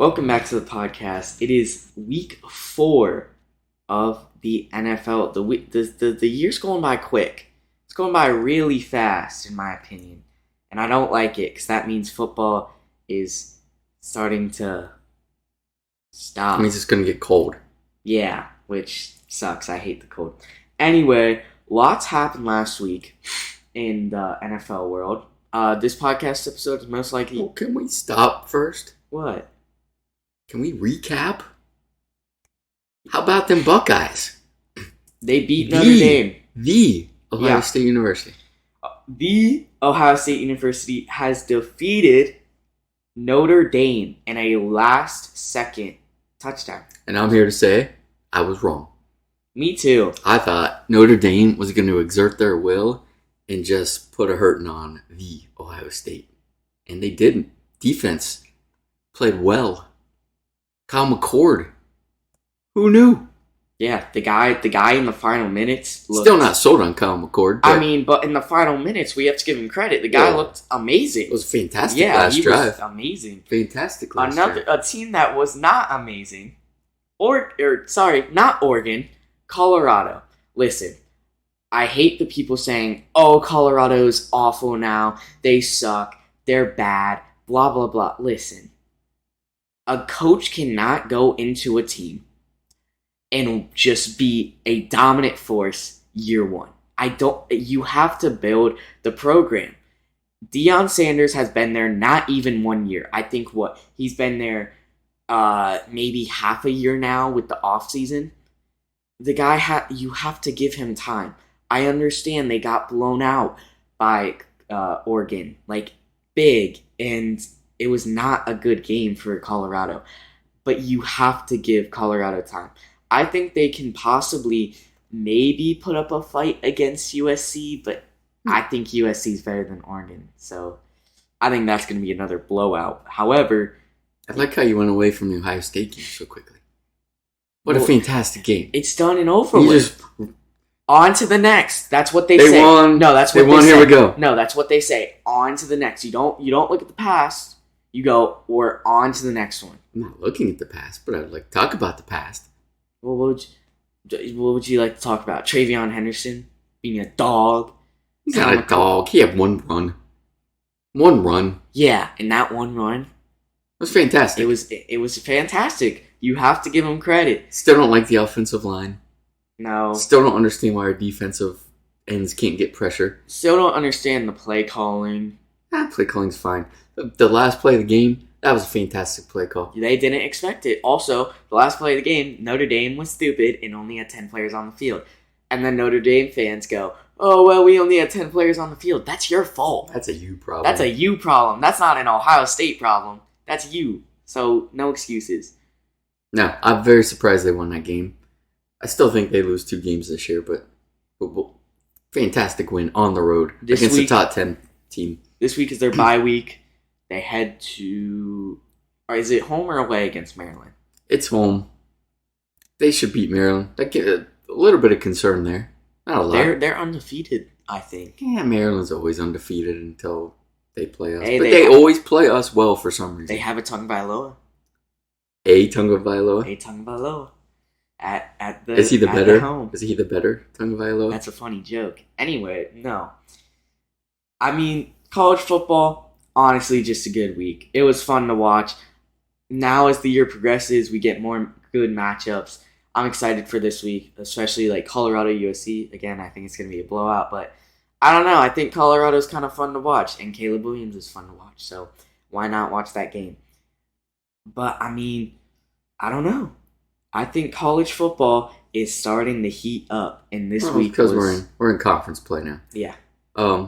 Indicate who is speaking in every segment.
Speaker 1: Welcome back to the podcast. It is week 4 of the NFL. The year's going by quick. It's going by really fast, in my opinion. And I don't like it because that means football is starting to stop.
Speaker 2: It means it's going to get cold.
Speaker 1: Yeah, which sucks. I hate the cold. Anyway, lots happened last week in the NFL world. This podcast episode is most likely...
Speaker 2: Oh, can we stop first?
Speaker 1: What?
Speaker 2: Can we recap? How about them Buckeyes?
Speaker 1: They beat Notre Dame.
Speaker 2: The Ohio State University.
Speaker 1: The Ohio State University has defeated Notre Dame in a last-second touchdown.
Speaker 2: And I'm here to say I was wrong.
Speaker 1: Me too.
Speaker 2: I thought Notre Dame was going to exert their will and just put a hurting on the Ohio State. And they didn't. Defense played well. Kyle McCord. Who knew?
Speaker 1: Yeah, the guy in the final minutes looked...
Speaker 2: Still not sold on Kyle McCord.
Speaker 1: But in the final minutes, we have to give him credit. The guy looked amazing.
Speaker 2: It was fantastic last drive.
Speaker 1: Yeah, he was amazing.
Speaker 2: Fantastic last drive.
Speaker 1: A team that was not amazing, not Oregon, Colorado. Listen, I hate the people saying, oh, Colorado's awful now. They suck. They're bad. Blah, blah, blah. Listen, a coach cannot go into a team and just be a dominant force year one. You have to build the program. Deion Sanders has been there not even 1 year. I think he's been there maybe half a year now with the offseason. The guy, you have to give him time. I understand they got blown out by Oregon, big, and it was not a good game for Colorado. But you have to give Colorado time. I think they can possibly maybe put up a fight against USC, but I think USC is better than Oregon. So I think that's going to be another blowout. However...
Speaker 2: I like how you went away from the Ohio State game so quickly. What a fantastic game.
Speaker 1: It's done and over with. On to the next. That's what they say.
Speaker 2: They won.
Speaker 1: No, that's what
Speaker 2: they won.
Speaker 1: Say.
Speaker 2: Here we go.
Speaker 1: No, that's what they say. On to the next. You don't look at the past. You go, we're on to the next one.
Speaker 2: I'm not looking at the past, but I'd like to talk about the past.
Speaker 1: Well, what would you like to talk about? Travion Henderson being a dog?
Speaker 2: He's not a dog. He had one run. One run.
Speaker 1: Yeah, and that one run.
Speaker 2: It was fantastic.
Speaker 1: It was fantastic. You have to give him credit.
Speaker 2: Still don't like the offensive line.
Speaker 1: No.
Speaker 2: Still don't understand why our defensive ends can't get pressure.
Speaker 1: Still don't understand the play calling.
Speaker 2: Play calling's fine. The last play of the game, that was a fantastic play call.
Speaker 1: They didn't expect it. Also, the last play of the game, Notre Dame was stupid and only had 10 players on the field. And then Notre Dame fans go, oh, well, we only had 10 players on the field. That's your fault.
Speaker 2: That's a you problem.
Speaker 1: That's a you problem. That's not an Ohio State problem. That's you. So, no excuses.
Speaker 2: No, I'm very surprised they won that game. I still think they lose 2 games this year, but fantastic win on the road against a top 10 team.
Speaker 1: This week is their bye week. They head to... Or is it home or away against Maryland?
Speaker 2: It's home. They should beat Maryland. I get a little bit of concern there. Not a lot.
Speaker 1: They're undefeated, I think.
Speaker 2: Yeah, Maryland's always undefeated until they play us. But they always play us well for some reason.
Speaker 1: They have a Tagovailoa.
Speaker 2: A Tagovailoa?
Speaker 1: A Tagovailoa. At the
Speaker 2: Is he the better?
Speaker 1: Home.
Speaker 2: Is he the better Tagovailoa?
Speaker 1: That's a funny joke. Anyway, no. I mean, college football, honestly, just a good week. It was fun to watch. Now, as the year progresses, we get more good matchups. I'm excited for this week, especially Colorado USC. Again, I think it's going to be a blowout, but I don't know. I think Colorado's kind of fun to watch, and Caleb Williams is fun to watch. So why not watch that game? But, I mean, I don't know. I think college football is starting to heat up, and this week
Speaker 2: because we're in conference play now.
Speaker 1: Yeah.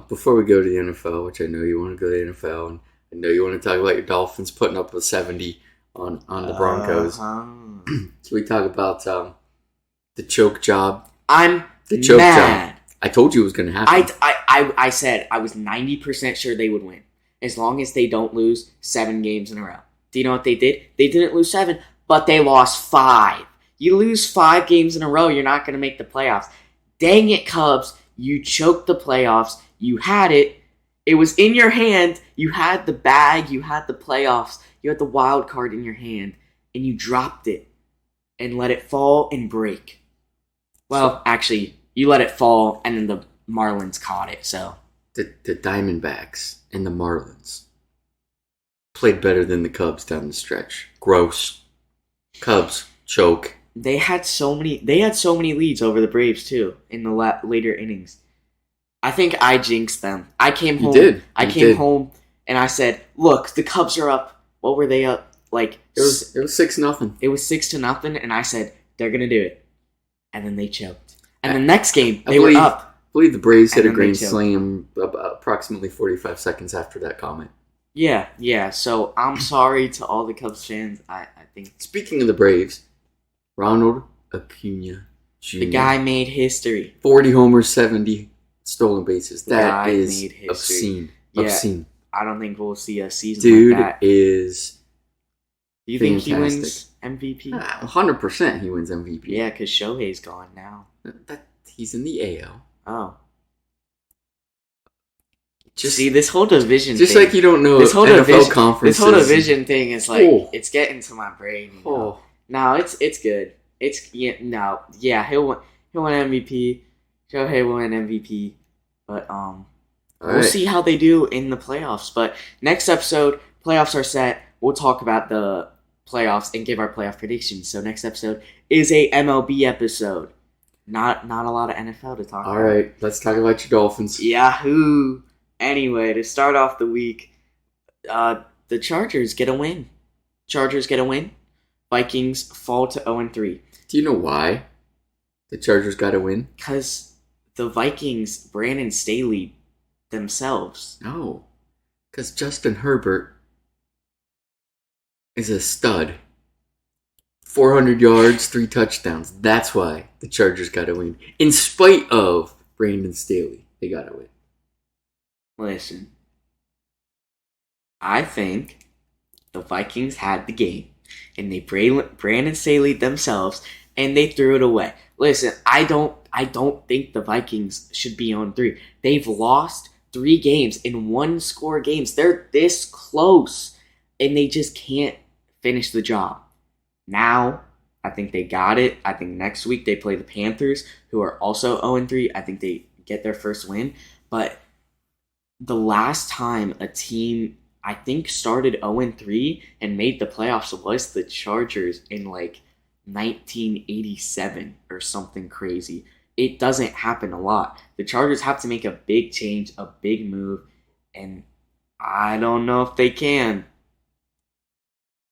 Speaker 2: Before we go to the NFL, which I know you want to go to the NFL, and I know you want to talk about your Dolphins putting up a 70 on the Broncos. So we talk about the choke job.
Speaker 1: I'm
Speaker 2: the choke
Speaker 1: mad.
Speaker 2: Job. I told you it was going to happen.
Speaker 1: I said I was 90% sure they would win as long as they don't lose 7 games in a row. Do you know what they did? They didn't lose 7, but they lost 5. You lose 5 games in a row, you're not going to make the playoffs. Dang it, Cubs. You choked the playoffs. You had it. It was in your hand. You had the bag. You had the playoffs. You had the wild card in your hand, and you dropped it and let it fall and break. Well, actually, you let it fall, and then the Marlins caught it. So
Speaker 2: the Diamondbacks and the Marlins played better than the Cubs down the stretch. Gross. Cubs choke.
Speaker 1: They had so many leads over the Braves too in the later innings. I think I jinxed them. I came home. I came home and I said, "Look, the Cubs are up. What were they up? Like
Speaker 2: it was 6-0.
Speaker 1: It was 6-0, and I said they're gonna do it, and then they choked. And the next game they were up.
Speaker 2: I believe the Braves hit a grand slam approximately 45 seconds after that comment.
Speaker 1: Yeah. So I'm sorry to all the Cubs fans. I think.
Speaker 2: Speaking of the Braves, Ronald Acuna Jr.
Speaker 1: The guy made history.
Speaker 2: 40 homers, 70 stolen bases. That is obscene.
Speaker 1: Yeah,
Speaker 2: obscene.
Speaker 1: I don't think we'll see a season
Speaker 2: Dude
Speaker 1: like that.
Speaker 2: is
Speaker 1: Do you
Speaker 2: fantastic.
Speaker 1: think he wins MVP?
Speaker 2: 100% he wins MVP.
Speaker 1: Yeah, because Shohei's gone now.
Speaker 2: He's in the AL.
Speaker 1: Oh.
Speaker 2: Just
Speaker 1: see, this whole division
Speaker 2: just
Speaker 1: thing.
Speaker 2: Like you don't know
Speaker 1: this whole
Speaker 2: NFL conferences.
Speaker 1: This whole division thing is like, it's getting to my brain. You know? No, it's good. He'll win MVP. Shohei will win MVP. But we'll see how they do in the playoffs. But next episode, playoffs are set. We'll talk about the playoffs and give our playoff predictions. So next episode is a MLB episode. Not a lot of NFL to talk about.
Speaker 2: All right, let's talk about your Dolphins.
Speaker 1: Yahoo! Anyway, to start off the week, the Chargers get a win. Vikings fall to 0-3.
Speaker 2: Do you know why the Chargers got a win?
Speaker 1: Because the Vikings, Brandon Staley themselves.
Speaker 2: No, because Justin Herbert is a stud. 400 yards, 3 touchdowns. That's why the Chargers got a win. In spite of Brandon Staley, they got a win.
Speaker 1: Listen, I think the Vikings had the game, and they Brandon Staley themselves, and they threw it away. Listen, I don't think the Vikings should be on 3. They've lost 3 games in 1-score games. They're this close, and they just can't finish the job. Now, I think they got it. I think next week they play the Panthers, who are also 0-3. I think they get their first win. But the last time a team, I think, started 0-3 and made the playoffs was the Chargers in like 1987 or something crazy. It doesn't happen a lot. The Chargers have to make a big change, a big move, and I don't know if they can.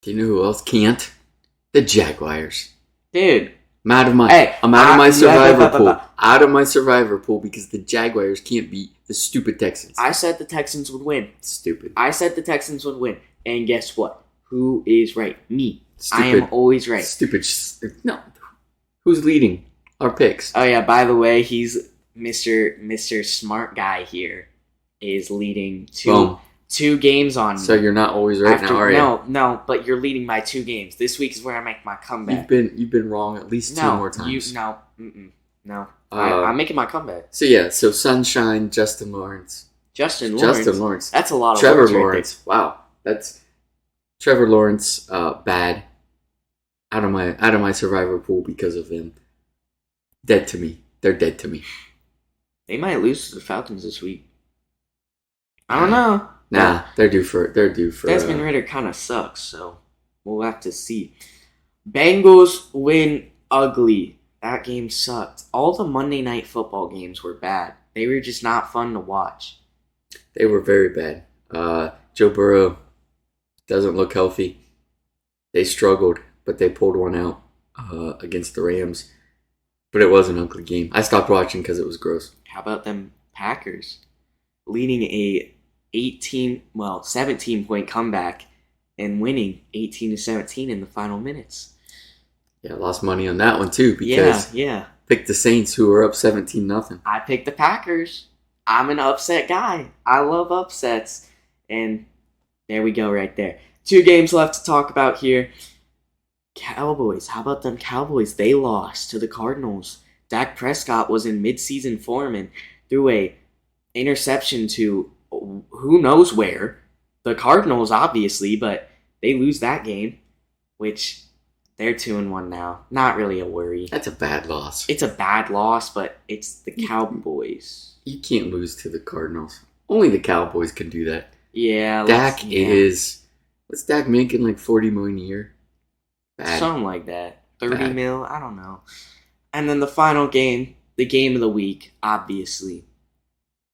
Speaker 2: Do you know who else can't? The Jaguars.
Speaker 1: Dude.
Speaker 2: I'm out of my survivor pool because the Jaguars can't beat the stupid Texans.
Speaker 1: I said the Texans would win.
Speaker 2: Stupid.
Speaker 1: I said the Texans would win. And guess what? Who is right? Me.
Speaker 2: Stupid.
Speaker 1: I am always right.
Speaker 2: Stupid. No. Who's leading our picks?
Speaker 1: Oh, yeah. By the way, he's Mr. Smart Guy here is leading two games on me.
Speaker 2: So you're not always right now, are you?
Speaker 1: No, but you're leading by 2 games. This week is where I make my comeback.
Speaker 2: You've been wrong at least 2 more times.
Speaker 1: No. I'm making my comeback.
Speaker 2: So Sunshine, Justin Lawrence.
Speaker 1: Justin Lawrence. That's a lot of
Speaker 2: Trevor
Speaker 1: words
Speaker 2: Lawrence.
Speaker 1: Right there.
Speaker 2: Wow. That's Trevor Lawrence, bad. Out of my survivor pool because of him. Dead to me. They're dead to me.
Speaker 1: They might lose to the Falcons this week. I don't know.
Speaker 2: Nah, they're due for.
Speaker 1: Desmond Ridder kind of sucks, so we'll have to see. Bengals win ugly. That game sucked. All the Monday Night Football games were bad. They were just not fun to watch.
Speaker 2: They were very bad. Joe Burrow doesn't look healthy. They struggled, but they pulled one out against the Rams. But it was an ugly game. I stopped watching because it was gross.
Speaker 1: How about them Packers leading a 17-point comeback and winning 18-17 in the final minutes?
Speaker 2: Yeah, I lost money on that one too because picked the Saints who were up 17-0.
Speaker 1: I picked the Packers. I'm an upset guy. I love upsets. And there we go right there. 2 games left to talk about here. Cowboys. How about them Cowboys? They lost to the Cardinals. Dak Prescott was in midseason form and threw a interception to who knows where. The Cardinals, obviously, but They lose that game, which they're 2-1 now. Not really a worry.
Speaker 2: That's a bad loss.
Speaker 1: It's a bad loss, but it's the Cowboys.
Speaker 2: You can't lose to the Cardinals. Only the Cowboys can do that.
Speaker 1: Yeah.
Speaker 2: What's Dak making, like $40 million a year? Bad.
Speaker 1: Something like that. 30 mil? I don't know. And then the final game, the game of the week, obviously.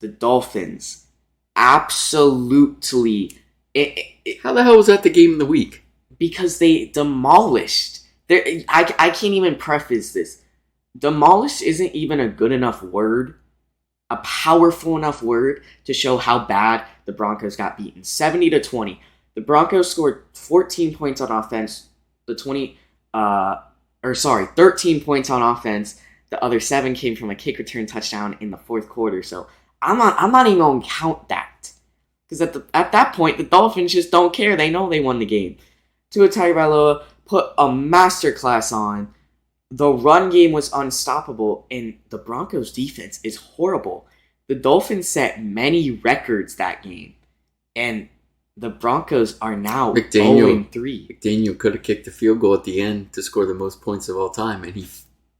Speaker 1: The Dolphins. Absolutely.
Speaker 2: How the hell was that the game of the week?
Speaker 1: Because they demolished. I can't even preface this. Demolished isn't even a good enough word, a powerful enough word to show how bad the Broncos got beaten. 70-20. The Broncos scored 14 points on offense. 13 points on offense. The other 7 came from a kick return touchdown in the fourth quarter. So I'm not even gonna count that. Because at that point, the Dolphins just don't care. They know they won the game. Tua Tagovailoa put a masterclass on. The run game was unstoppable, and the Broncos' defense is horrible. The Dolphins set many records that game, and the Broncos are now 0-3.
Speaker 2: McDaniel could have kicked a field goal at the end to score the most points of all time, and he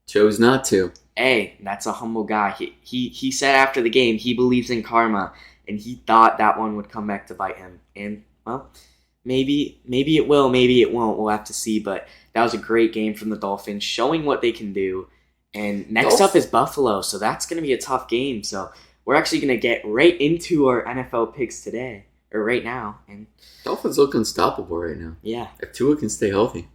Speaker 2: chose not to.
Speaker 1: Hey, that's a humble guy. He said after the game he believes in karma, and he thought that one would come back to bite him. And, well, maybe it will, maybe it won't. We'll have to see, but that was a great game from the Dolphins, showing what they can do. And next up is Buffalo, so that's going to be a tough game. So we're actually going to get right into our NFL picks today, or right now. And
Speaker 2: Dolphins look unstoppable right now.
Speaker 1: Yeah.
Speaker 2: If Tua can stay healthy.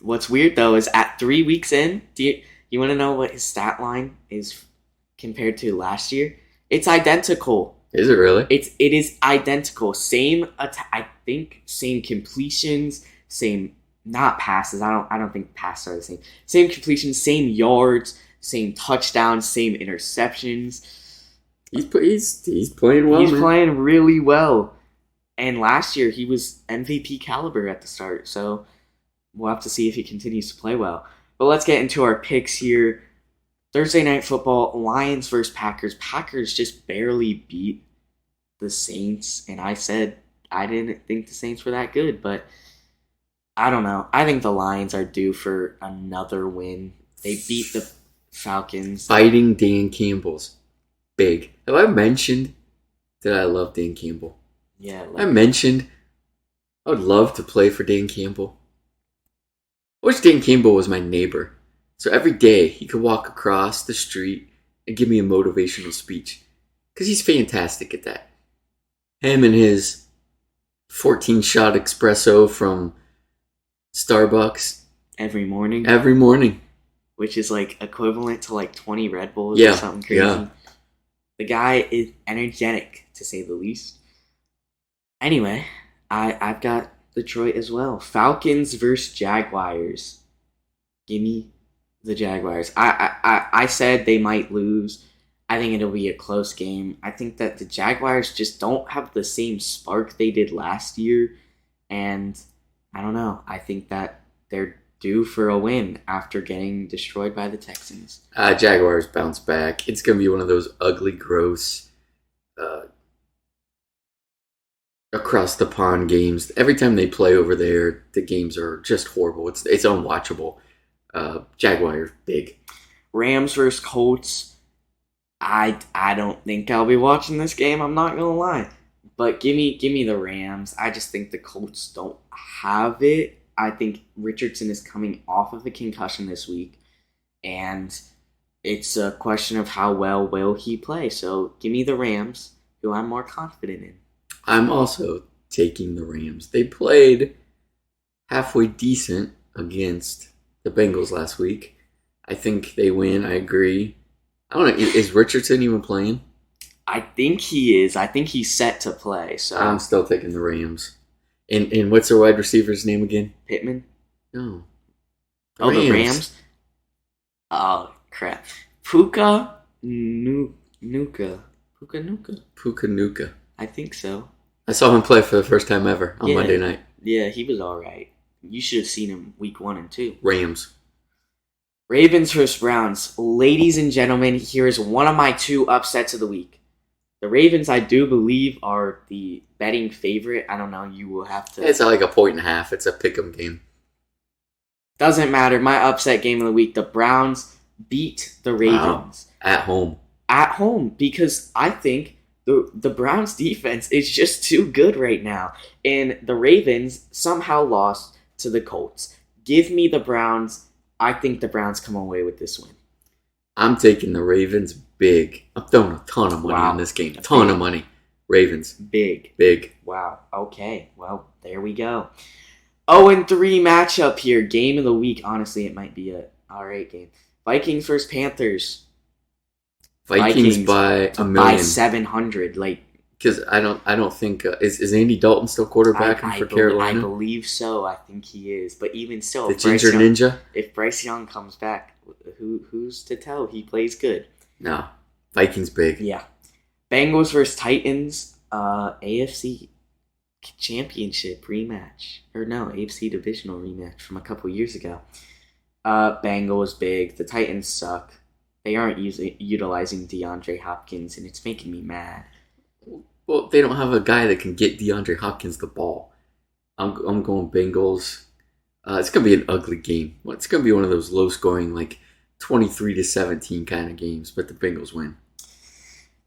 Speaker 1: What's weird, though, is at 3 weeks in, you want to know what his stat line is compared to last year? It's identical.
Speaker 2: Is it really?
Speaker 1: It is identical. Same I think same completions, same not passes. I don't think passes are the same. Same completions, same yards, same touchdowns, same interceptions.
Speaker 2: He's playing well.
Speaker 1: He's playing really well. And last year he was MVP caliber at the start. So we'll have to see if he continues to play well. But let's get into our picks here. Thursday Night Football, Lions versus Packers. Packers just barely beat the Saints, and I said I didn't think the Saints were that good, but I don't know. I think the Lions are due for another win. They beat the Falcons.
Speaker 2: Fighting Dan Campbell's big. Have I mentioned that I love Dan Campbell?
Speaker 1: Yeah.
Speaker 2: I mentioned I would love to play for Dan Campbell. I wish Dan Campbell was my neighbor. So every day he could walk across the street and give me a motivational speech. Because he's fantastic at that. Him and his 14-shot espresso from Starbucks.
Speaker 1: Every morning. Which is like equivalent to like 20 Red Bulls or something crazy. Yeah. The guy is energetic, to say the least. Anyway, I've got Detroit as well. Falcons versus Jaguars. Give me the Jaguars. I said they might lose. I think it'll be a close game. I think that the Jaguars just don't have the same spark they did last year. And I don't know. I think that they're due for a win after getting destroyed by the Texans.
Speaker 2: Jaguars bounce back. It's going to be one of those ugly, gross, across the pond games. Every time they play over there, the games are just horrible. It's unwatchable. Jaguars, big.
Speaker 1: Rams versus Colts. I don't think I'll be watching this game. I'm not gonna lie, but give me the Rams. I just think the Colts don't have it. I think Richardson is coming off of a concussion this week, and it's a question of how well will he play. So give me the Rams, who I'm more confident in.
Speaker 2: I'm also taking the Rams. They played halfway decent against the Bengals last week. I think they win. I agree. I don't know. Is Richardson even playing?
Speaker 1: I think he is. I think he's set to play. So
Speaker 2: I'm still taking the Rams. And what's their wide receiver's name again?
Speaker 1: Pittman?
Speaker 2: No.
Speaker 1: The Rams? Oh, crap. Puka Nuka. I think so.
Speaker 2: I saw him play for the first time ever on Monday night.
Speaker 1: Yeah, he was all right. You should have seen him week 1 and 2.
Speaker 2: Rams.
Speaker 1: Ravens versus Browns. Ladies and gentlemen, here is one of my 2 upsets of the week. The Ravens, I do believe, are the betting favorite. I don't know. You will have to.
Speaker 2: It's like a 1.5. It's a pick'em game.
Speaker 1: Doesn't matter. My upset game of the week: the Browns beat the Ravens
Speaker 2: At home.
Speaker 1: at home because I think the Browns defense is just too good right now, and the Ravens somehow lost to the Colts. Give me the Browns. I think the Browns come away with this win.
Speaker 2: I'm taking the Ravens big. I'm throwing a ton of money on this game. A ton of money. Ravens.
Speaker 1: Big.
Speaker 2: Big.
Speaker 1: Wow. Okay. Well, there we go. 0-3 matchup here. Game of the week. Honestly, it might be a alright game. Vikings versus Panthers.
Speaker 2: Vikings by a million.
Speaker 1: By 700.
Speaker 2: Because I don't think is Andy Dalton still quarterbacking for Carolina?
Speaker 1: I believe so. I think he is. But even still,
Speaker 2: the Ginger Ninja.
Speaker 1: If Bryce Young comes back, who's to tell? He plays good.
Speaker 2: No, Vikings big.
Speaker 1: Yeah. Bengals versus Titans. AFC Championship rematch, or no, AFC Divisional rematch from a couple years ago. Bengals big. The Titans suck. They aren't utilizing DeAndre Hopkins, and it's making me mad.
Speaker 2: Well, they don't have a guy that can get DeAndre Hopkins the ball. I'm going Bengals. It's gonna be an ugly game. It's gonna be one of those low scoring 23-17 kind of games, but the Bengals win.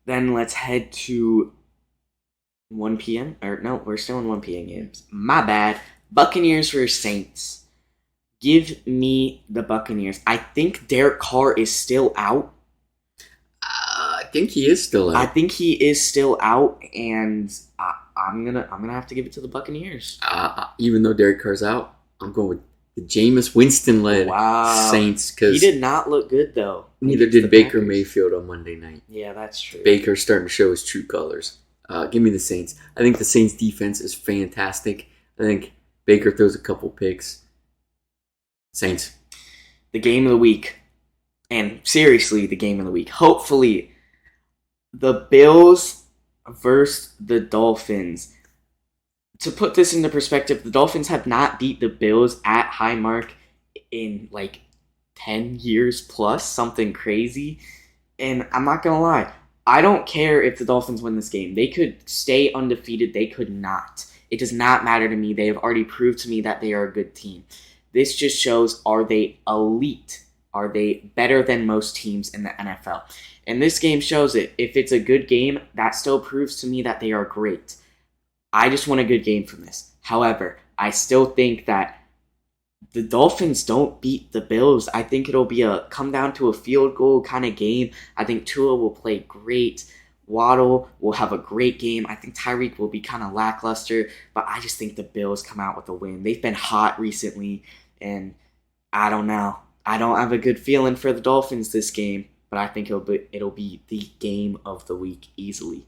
Speaker 1: Then let's head to 1 p.m. Or no, we're still in 1 p.m. games. My bad. Buccaneers versus Saints. Give me the Buccaneers. I think Derek Carr is still out.
Speaker 2: I think he is still out.
Speaker 1: And I'm gonna have to give it to the Buccaneers.
Speaker 2: Even though Derek Carr's out, I'm going with the Jameis Winston-led Saints. Cause
Speaker 1: he did not look good, though.
Speaker 2: Neither did Baker Mayfield on Monday night.
Speaker 1: Yeah, that's true.
Speaker 2: Baker's starting to show his true colors. Give me the Saints. I think the Saints defense is fantastic. I think Baker throws a couple picks. Saints.
Speaker 1: The game of the week. And seriously, the game of the week. Hopefully, the Bills versus the Dolphins. To put this into perspective, the Dolphins have not beat the Bills at Highmark in 10 years plus, something crazy. And I'm not going to lie, I don't care if the Dolphins win this game. They could stay undefeated. They could not. It does not matter to me. They have already proved to me that they are a good team. This just shows, are they elite? Are they better than most teams in the NFL? And this game shows it. If it's a good game, that still proves to me that they are great. I just want a good game from this. However, I still think that the Dolphins don't beat the Bills. I think it'll be a come down to a field goal kind of game. I think Tua will play great. Waddle will have a great game. I think Tyreek will be kind of lackluster, but I just think the Bills come out with a win. They've been hot recently, and I don't know. I don't have a good feeling for the Dolphins this game, but I think it'll be the game of the week easily.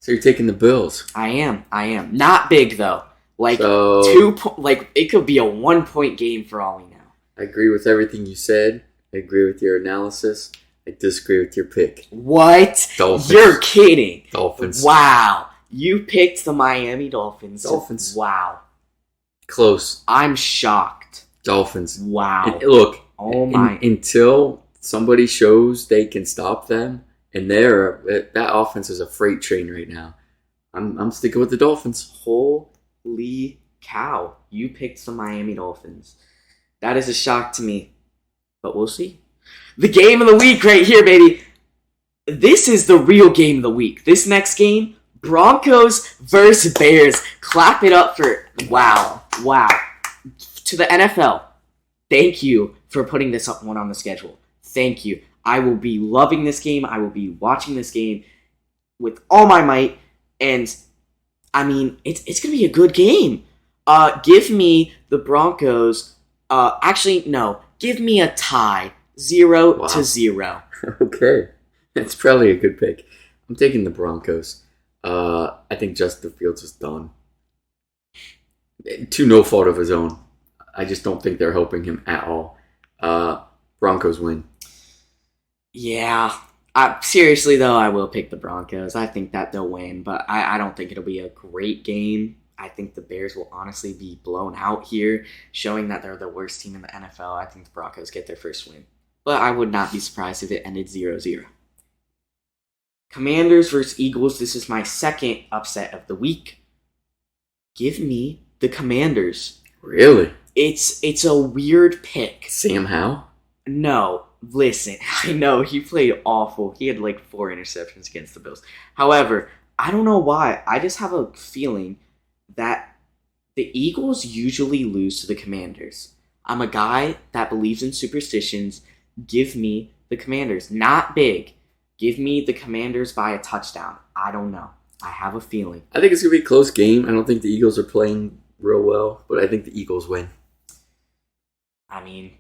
Speaker 2: So you're taking the Bills?
Speaker 1: I am. Not big though. It could be a 1-point game for all we know.
Speaker 2: I agree with everything you said. I agree with your analysis. I disagree with your pick.
Speaker 1: What?
Speaker 2: Dolphins.
Speaker 1: You're kidding.
Speaker 2: Dolphins.
Speaker 1: Wow. You picked the Miami Dolphins.
Speaker 2: Dolphins.
Speaker 1: Wow.
Speaker 2: Close.
Speaker 1: I'm shocked.
Speaker 2: Dolphins.
Speaker 1: Wow.
Speaker 2: And look.
Speaker 1: Oh my.
Speaker 2: Until somebody shows they can stop them, and that offense is a freight train right now. I'm sticking with the Dolphins.
Speaker 1: Holy cow. You picked the Miami Dolphins. That is a shock to me. But we'll see. The game of the week right here, baby. This is the real game of the week. This next game, Broncos versus Bears. Clap it up for... Wow. To the NFL, thank you for putting this one on the schedule. Thank you. I will be loving this game. I will be watching this game with all my might. And, I mean, it's going to be a good game. Give me the Broncos... actually, no. Give me a tie. 0-0.
Speaker 2: Okay. That's probably a good pick. I'm taking the Broncos. I think Justin Fields is done. To no fault of his own. I just don't think they're helping him at all. Broncos win.
Speaker 1: Yeah. Seriously, though, I will pick the Broncos. I think that they'll win, but I don't think it'll be a great game. I think the Bears will honestly be blown out here, showing that they're the worst team in the NFL. I think the Broncos get their first win. But I would not be surprised if it ended 0-0. Commanders versus Eagles. This is my second upset of the week. Give me the Commanders.
Speaker 2: Really?
Speaker 1: It's a weird pick.
Speaker 2: Sam Howell?
Speaker 1: No, listen. I know he played awful. He had like 4 interceptions against the Bills. However, I don't know why. I just have a feeling that the Eagles usually lose to the Commanders. I'm a guy that believes in superstitions. Give me the Commanders. Not big. Give me the Commanders by a touchdown. I don't know. I have a feeling.
Speaker 2: I think it's going to be a close game. I don't think the Eagles are playing real well, but I think the Eagles win.
Speaker 1: I mean,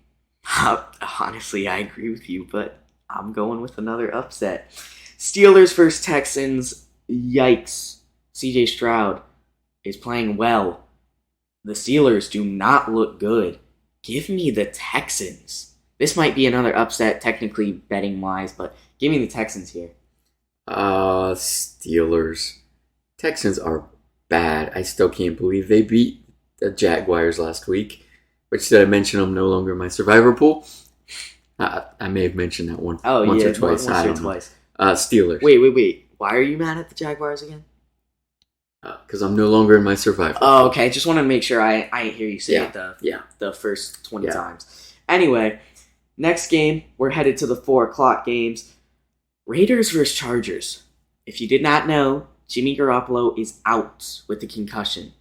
Speaker 1: honestly, I agree with you, but I'm going with another upset. Steelers versus Texans. Yikes. CJ Stroud is playing well. The Steelers do not look good. Give me the Texans. This might be another upset, technically betting-wise, but give me the Texans here.
Speaker 2: Steelers. Texans are bad. I still can't believe they beat the Jaguars last week. Which, did I mention I'm no longer in my survivor pool? I may have mentioned that once or twice. Steelers.
Speaker 1: Wait. Why are you mad at the Jaguars again?
Speaker 2: Because I'm no longer in my survivor pool.
Speaker 1: Oh, okay. Just want to make sure I ain't hear you say it the first 20 times. Anyway, next game, we're headed to the 4 o'clock games. Raiders versus Chargers. If you did not know, Jimmy Garoppolo is out with the concussion.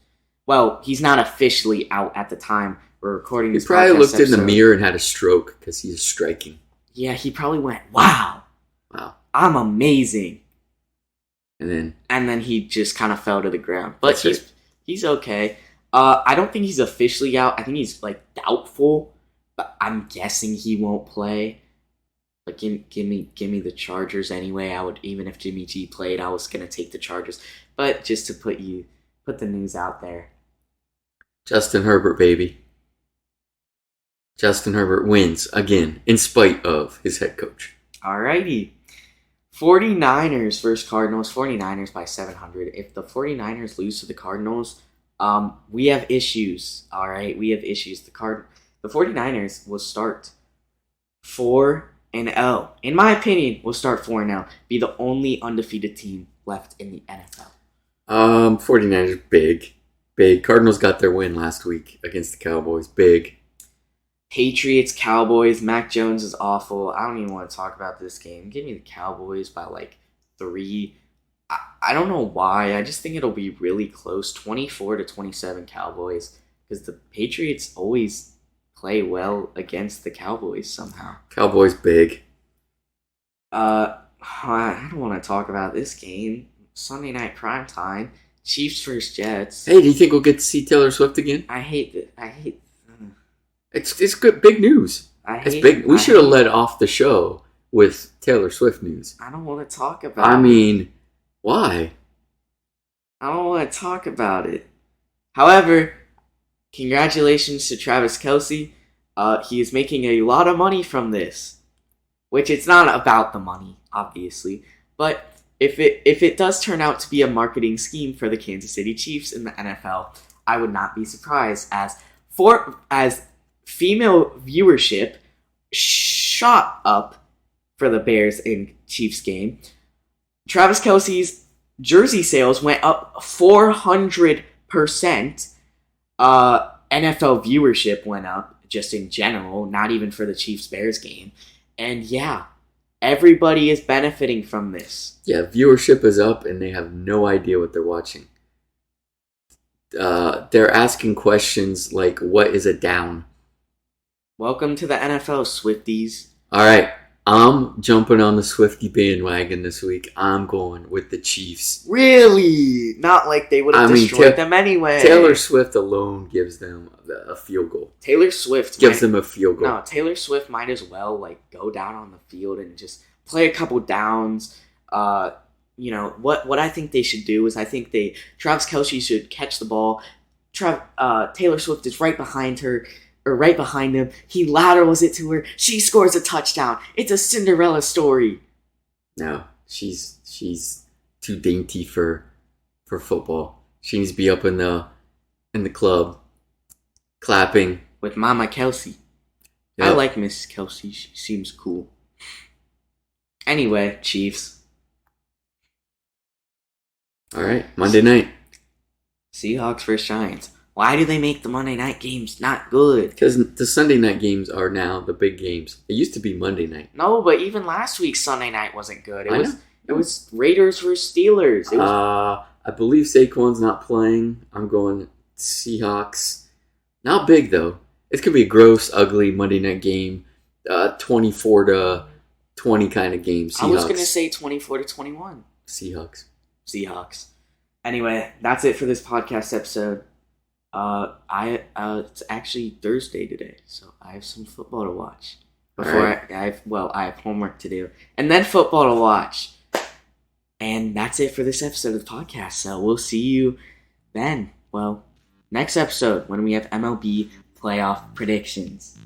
Speaker 1: Well, he's not officially out at the time we're recording this.
Speaker 2: He probably looked in the mirror and had a stroke because he's striking.
Speaker 1: Yeah, he probably went, wow, I'm amazing. And then he just kind of fell to the ground. But he's okay. I don't think he's officially out. I think he's like doubtful. But I'm guessing he won't play. But give me the Chargers anyway. I would, even if Jimmy G played, I was gonna take the Chargers. But just to put the news out there.
Speaker 2: Justin Herbert, baby. Justin Herbert wins again in spite of his head coach.
Speaker 1: Alrighty. 49ers versus Cardinals. 49ers by 700. If the 49ers lose to the Cardinals, we have issues. Alright, we have issues. The 49ers will start 4-0. In my opinion, will start 4-0. Be the only undefeated team left in the NFL.
Speaker 2: 49ers, big. Big. Cardinals got their win last week against the Cowboys. Big.
Speaker 1: Patriots, Cowboys. Mac Jones is awful. I don't even want to talk about this game. Give me the Cowboys by like 3. I don't know why. I just think it'll be really close. 24-27 Cowboys. Because the Patriots always play well against the Cowboys somehow.
Speaker 2: Cowboys big.
Speaker 1: I don't want to talk about this game. Sunday night primetime. Chiefs versus Jets.
Speaker 2: Hey, do you think we'll get to see Taylor Swift again?
Speaker 1: I hate.
Speaker 2: It's good, big news. It's big. We should have led off the show with Taylor Swift news.
Speaker 1: I don't want to talk about it.
Speaker 2: I mean, why?
Speaker 1: I don't want to talk about it. However, congratulations to Travis Kelce. He is making a lot of money from this. Which it's not about the money, obviously. But if it does turn out to be a marketing scheme for the Kansas City Chiefs in the NFL, I would not be surprised as female viewership shot up for the Bears and Chiefs game. Travis Kelce's jersey sales went up 400%. NFL viewership went up just in general, not even for the Chiefs-Bears game. And yeah, everybody is benefiting from this.
Speaker 2: Yeah, viewership is up and they have no idea what they're watching. They're asking questions like, what is a down?
Speaker 1: Welcome to the NFL, Swifties.
Speaker 2: All right, I'm jumping on the Swiftie bandwagon this week. I'm going with the Chiefs.
Speaker 1: Really? Not like they would have destroyed them anyway.
Speaker 2: Taylor Swift alone gives them a field goal.
Speaker 1: Taylor Swift
Speaker 2: gives them a field goal.
Speaker 1: No, Taylor Swift might as well like go down on the field and just play a couple downs. What I think they should do is Travis Kelce should catch the ball. Taylor Swift is right behind her. Or right behind him. He laterals it to her. She scores a touchdown. It's a Cinderella story.
Speaker 2: No, she's too dainty for football. She needs to be up in the club, clapping
Speaker 1: with Mama Kelce. Yep. I like Mrs. Kelce. She seems cool. Anyway, Chiefs.
Speaker 2: All right, Monday night.
Speaker 1: Seahawks vs. Giants. Why do they make the Monday night games not good?
Speaker 2: Because the Sunday night games are now the big games. It used to be Monday night.
Speaker 1: No, but even last week's Sunday night wasn't good. It was Raiders vs. Steelers.
Speaker 2: I believe Saquon's not playing. I'm going Seahawks. Not big, though. It's going to be a gross, ugly Monday night game. 24-20 kind of game. Seahawks.
Speaker 1: I was going to say 24-21.
Speaker 2: Seahawks.
Speaker 1: Anyway, that's it for this podcast episode. It's actually Thursday today, so I have some football to watch. I have homework to do, and then football to watch. And that's it for this episode of the podcast. So we'll see you then. Well, next episode when we have MLB playoff predictions.